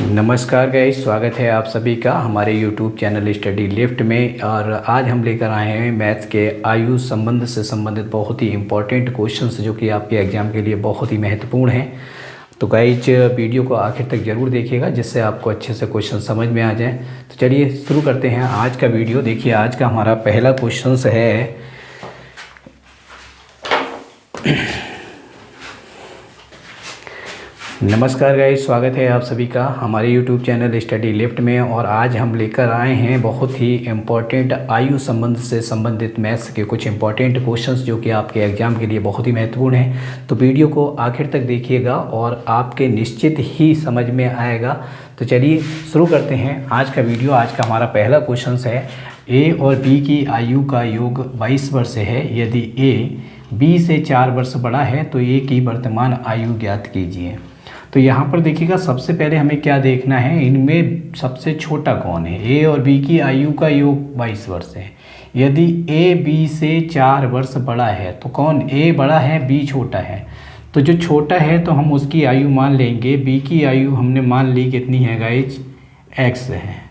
नमस्कार गाइस, स्वागत है आप सभी का हमारे YouTube चैनल स्टडी लिफ्ट में। और आज हम लेकर आए हैं मैथ्स के आयु संबंध से संबंधित बहुत ही इम्पोर्टेंट क्वेश्चंस जो कि आपके एग्ज़ाम के लिए बहुत ही महत्वपूर्ण हैं। तो गाइस वीडियो को आखिर तक ज़रूर देखिएगा जिससे आपको अच्छे से क्वेश्चन समझ में आ जाए। तो चलिए शुरू करते हैं आज का वीडियो। देखिए आज का हमारा पहला क्वेश्चन है नमस्कार गाइस, स्वागत है आप सभी का हमारे YouTube चैनल स्टडी लिफ्ट में। और आज हम लेकर आए हैं बहुत ही इम्पॉर्टेंट आयु संबंध से संबंधित मैथ्स के कुछ इम्पॉर्टेंट क्वेश्चंस जो कि आपके एग्ज़ाम के लिए बहुत ही महत्वपूर्ण हैं। तो वीडियो को आखिर तक देखिएगा और आपके निश्चित ही समझ में आएगा। तो चलिए शुरू करते हैं आज का वीडियो। आज का हमारा पहला क्वेश्चन है ए और बी की आयु का योग 22 वर्ष है। यदि ए बी से 4 वर्ष बड़ा है तो ए की वर्तमान आयु ज्ञात कीजिए। तो यहाँ पर देखिएगा सबसे पहले हमें क्या देखना है, इनमें सबसे छोटा कौन है। ए और बी की आयु का योग 22 वर्ष है। यदि ए बी से 4 वर्ष बड़ा है तो कौन, ए बड़ा है बी छोटा है। तो जो छोटा है तो हम उसकी आयु मान लेंगे। बी की आयु हमने मान ली कितनी है गाइज, एक्स है।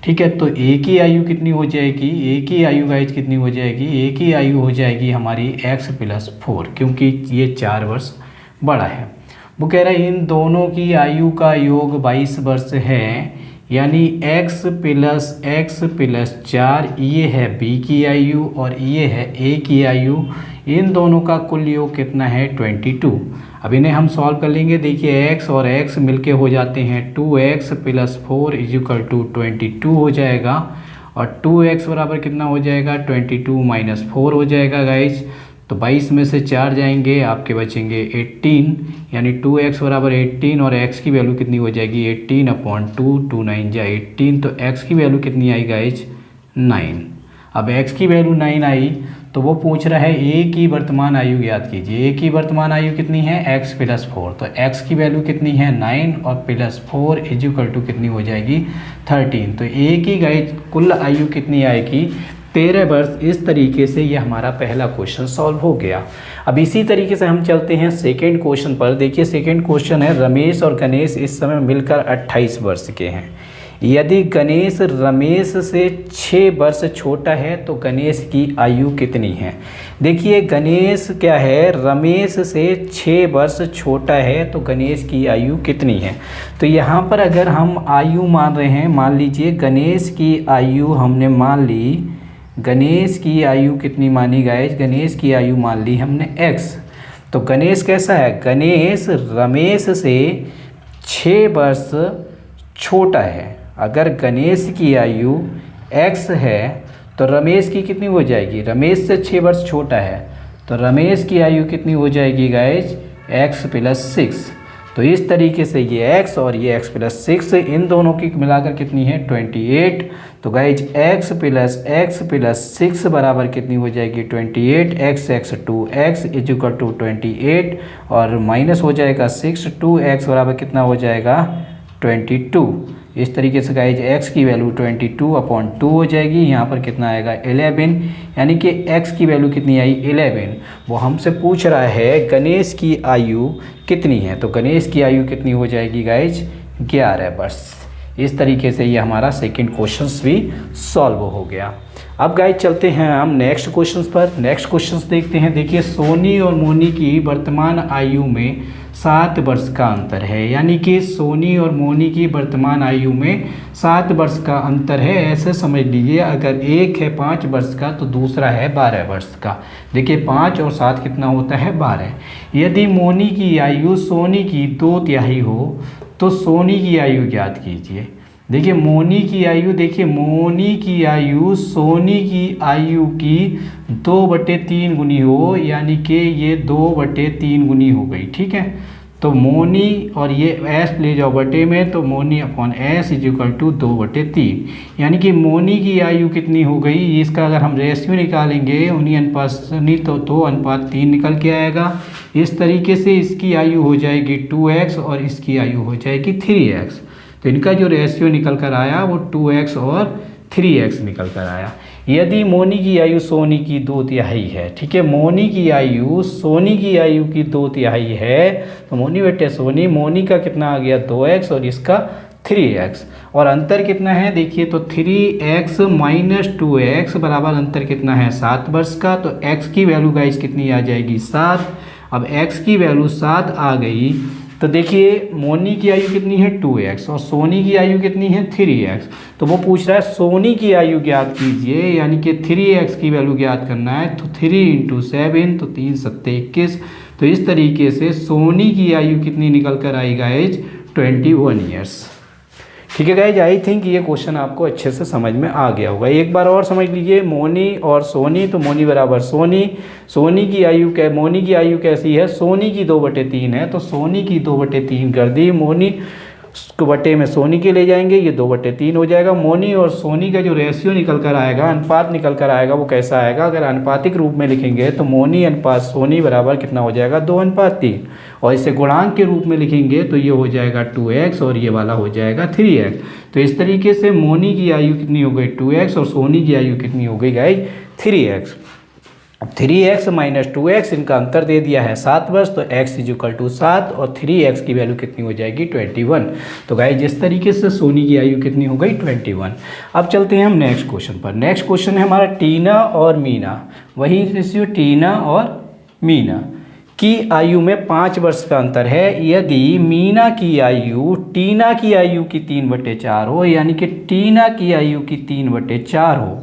ठीक है, तो ए की आयु कितनी हो जाएगी, ए की आयु गाइज कितनी हो जाएगी, ए की आयु हो जाएगी हमारी एक्स प्लस 4, क्योंकि ये 4 वर्ष बड़ा है। वो कह रहा है इन दोनों की आयु का योग 22 वर्ष है, यानी x प्लस 4 ये है b की आयु और ये है a की आयु। इन दोनों का कुल योग कितना है 22। अब इन्हें हम सॉल्व कर लेंगे। देखिए x और x मिलके हो जाते हैं 2x प्लस 4 इक्वल टू 22 हो जाएगा। और 2x बराबर कितना हो जाएगा, 22 माइनस 4 हो जाएगा गाइज। तो 22 में से 4 जाएंगे, आपके बचेंगे 18, यानी 2x बराबर 18 और x की वैल्यू कितनी हो जाएगी 18/2, 2 9 जा 18। तो x की वैल्यू कितनी आई गाइज 9। अब x की वैल्यू 9 आई तो वो पूछ रहा है a की वर्तमान आयु ज्ञात कीजिए। a की वर्तमान आयु कितनी है x प्लस 4। तो x की वैल्यू कितनी है 9 और प्लस 4 इक्वल टू कितनी हो जाएगी 13। तो a की गाइज कुल आयु कितनी आएगी 13 वर्ष। इस तरीके से ये हमारा पहला क्वेश्चन सॉल्व हो गया। अब इसी तरीके से हम चलते हैं सेकंड क्वेश्चन पर। देखिए सेकंड क्वेश्चन है रमेश और गणेश इस समय मिलकर 28 वर्ष के हैं। यदि गणेश रमेश से 6 वर्ष छोटा है तो गणेश की आयु कितनी है। देखिए गणेश क्या है, रमेश से 6 वर्ष छोटा है तो गणेश की आयु कितनी है। तो यहाँ पर अगर हम आयु मान रहे हैं, मान लीजिए गणेश की आयु हमने मान ली, गणेश की आयु कितनी मानी गाइज, गणेश की आयु मान ली हमने x। तो गणेश कैसा है, गणेश रमेश से 6 वर्ष छोटा है। अगर गणेश की आयु x है तो रमेश की कितनी हो जाएगी, रमेश से 6 वर्ष छोटा है तो रमेश की आयु कितनी हो जाएगी गाइज x प्लस 6। तो इस तरीके से ये x और ये x प्लस 6 इन दोनों की मिलाकर कितनी है 28। तो गाइज x प्लस 6 बराबर कितनी हो जाएगी 28। x 2x इक्वल टू 28 और माइनस हो जाएगा 6, 2x बराबर कितना हो जाएगा 22। इस तरीके से गाइज x की वैल्यू 22/2 हो जाएगी। यहाँ पर कितना आएगा 11, यानी कि x की वैल्यू कितनी आई 11। वो हमसे पूछ रहा है गणेश की आयु कितनी है। तो गणेश की आयु कितनी हो जाएगी गाइज 11 वर्ष। इस तरीके से ये हमारा सेकंड क्वेश्चन भी सॉल्व हो गया। अब गाइज चलते हैं हम नेक्स्ट क्वेश्चन पर। नेक्स्ट क्वेश्चन देखते हैं। देखिए सोनी और मोनी की वर्तमान आयु में 7 वर्ष का अंतर है, यानी कि सोनी और मोनी की वर्तमान आयु में 7 वर्ष का अंतर है। ऐसे समझ लीजिए अगर एक है 5 वर्ष का तो दूसरा है 12 वर्ष का। देखिए 5 और 7 कितना होता है 12। यदि मोनी की आयु सोनी की 2/3 हो तो सोनी की आयु ज्ञात कीजिए। देखिए मोनी की आयु, देखिए मोनी की आयु सोनी की आयु की 2/3 गुनी हो, यानी कि ये 2/3 गुनी हो गई। ठीक है, तो मोनी और ये s ले जाओ बटे में, तो मोनी अपॉन s इक्वल टू 2/3, यानी कि मोनी की आयु कितनी हो गई। इसका अगर हम रेशियो निकालेंगे 19 तो 2:3 निकल के आएगा। इस तरीके से इसकी आयु हो जाएगी 2x और इसकी आयु हो जाएगी 3x। तो इनका जो रेशियो निकल कर आया वो 2x और 3x निकल कर आया। यदि मोनी की आयु सोनी की 2/3 है, ठीक है, मोनी की आयु सोनी की आयु की 2/3 है, तो मोनी बटे सोनी, मोनी का कितना आ गया 2x और इसका 3x। और अंतर कितना है देखिए, तो 3x माइनस 2x बराबर अंतर कितना है 7 वर्ष का। तो x की वैल्यू गाइज कितनी आ जाएगी 7। अब x की वैल्यू 7 आ गई तो देखिए मोनी की आयु कितनी है 2x और सोनी की आयु कितनी है 3x। तो वो पूछ रहा है सोनी की आयु ज्ञात कीजिए, यानी कि 3x की वैल्यू ज्ञात करना है। तो 3 × 7 तो 3 7 21। तो इस तरीके से सोनी की आयु कितनी निकल कर आई गाइज 21 ईयर्स। ठीक है गाइज, आई थिंक ये क्वेश्चन आपको अच्छे से समझ में आ गया होगा। एक बार और समझ लीजिए, मोनी और सोनी, तो मोनी बराबर सोनी। सोनी की आयु मोनी की आयु कैसी है, सोनी की 2/3 है। तो सोनी की 2/3 कर दी, मोनी को बटे में सोनी के ले जाएंगे, ये 2/3 हो जाएगा। मोनी और सोनी का जो रेशियो निकल कर आएगा, अनुपात निकल कर आएगा, वो कैसा आएगा, अगर अनुपातिक रूप में लिखेंगे तो मोनी अनुपात सोनी बराबर कितना हो जाएगा 2:3। और इसे गुणांक के रूप में लिखेंगे तो ये हो जाएगा 2x और ये वाला हो जाएगा 3x। तो इस तरीके से मोनी की आयु कितनी हो गई 2x और सोनी की आयु कितनी हो गई गाइज 3x। अब 3x माइनस 2x इनका अंतर दे दिया है 7 वर्ष। तो x = 7 और 3x की वैल्यू कितनी हो जाएगी 21। तो गाइस जिस तरीके से सोनी की आयु कितनी हो गई 21। अब चलते हैं हम नेक्स्ट क्वेश्चन पर। नेक्स्ट क्वेश्चन है हमारा टीना और मीना। वही रेशियो टीना और मीना की आयु में 5 वर्ष का अंतर है। यदि मीना की आयु टीना की आयु की 3/4 हो, यानी कि टीना की आयु की 3/4 हो,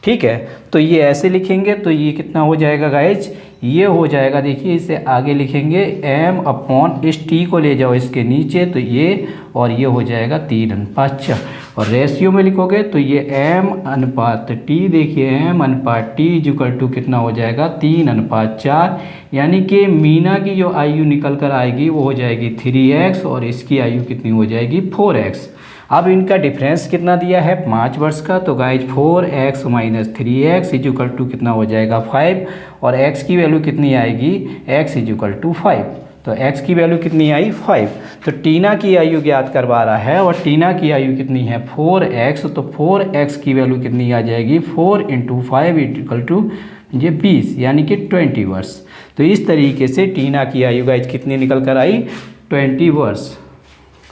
ठीक है, तो ये ऐसे लिखेंगे तो ये कितना हो जाएगा गाइज, ये हो जाएगा देखिए, इसे आगे लिखेंगे m/, इस t को ले जाओ इसके नीचे, तो ये और ये हो जाएगा 3:4। और रेशियो में लिखोगे तो ये m/t, देखिए m/t = कितना हो जाएगा 3:4। यानी कि मीना की जो आयु निकल कर आएगी वो हो जाएगी 3x और इसकी आयु कितनी हो जाएगी 4x। अब इनका डिफरेंस कितना दिया है 5 वर्ष का। तो गाइज 4x माइनस 3x = कितना हो जाएगा 5 और x की वैल्यू कितनी आएगी, x = 5। तो x की वैल्यू कितनी आई 5। तो टीना की आयु ज्ञात करवा रहा है और टीना की आयु कितनी है 4x। तो 4x की वैल्यू कितनी आ जाएगी 4 × 5 = ये 20, यानी कि 20 वर्ष। तो इस तरीके से टीना की आयु गाइज कितनी निकल कर आई 20 वर्ष।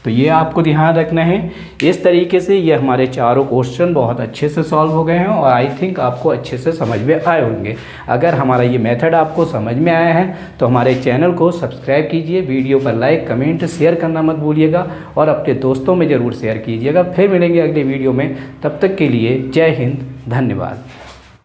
तो ये आपको ध्यान रखना है। इस तरीके से ये हमारे चारों क्वेश्चन बहुत अच्छे से सॉल्व हो गए हैं और आई थिंक आपको अच्छे से समझ में आए होंगे। अगर हमारा ये मेथड आपको समझ में आया है तो हमारे चैनल को सब्सक्राइब कीजिए, वीडियो पर लाइक कमेंट शेयर करना मत भूलिएगा और अपने दोस्तों में ज़रूर शेयर कीजिएगा। फिर मिलेंगे अगले वीडियो में, तब तक के लिए जय हिंद, धन्यवाद।